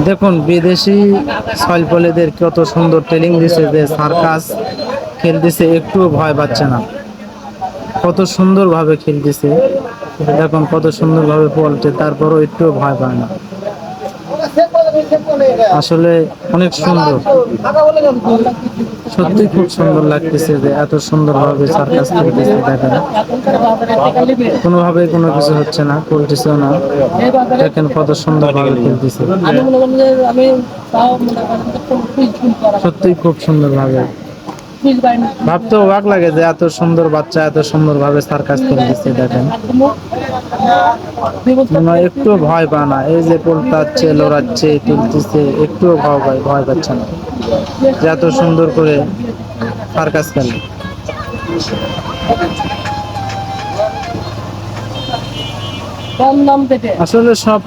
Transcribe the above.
দেখুন বিদেশি ছলপলেদের কত সুন্দর ট্রেনিং দিছে যে সার্কাস খেলতেছে, একটুও ভয় পাচ্ছে না। কত সুন্দর ভাবে খেলতেছে, দেখুন কত সুন্দর ভাবে পলটে, তারপরও একটুও ভয় পায় না। আসলে অনেক সুন্দর, সত্যি খুব সুন্দর লাগতেছে যে এত সুন্দর ভাবে সার্কাস খেলতেছে। দেখেন কোনোভাবে কোনো কিছু হচ্ছে না, পলটেছেও না। দেখেন কত সুন্দর ভাবে খেলতেছে, সত্যি খুব সুন্দর ভাবে। ভাবতে অবাক লাগে যে এত সুন্দর বাচ্চা এত সুন্দর ভাবে সার্কাস খেলতেছে। দেখেন একটু ভয় পায় না, এই যে পোলটাচ্ছে, লড়াচ্ছে, তুলতেছে, একটুও ভয় পাচ্ছে না, যে এত সুন্দর করে সার্কাস খেলে। আসলে সব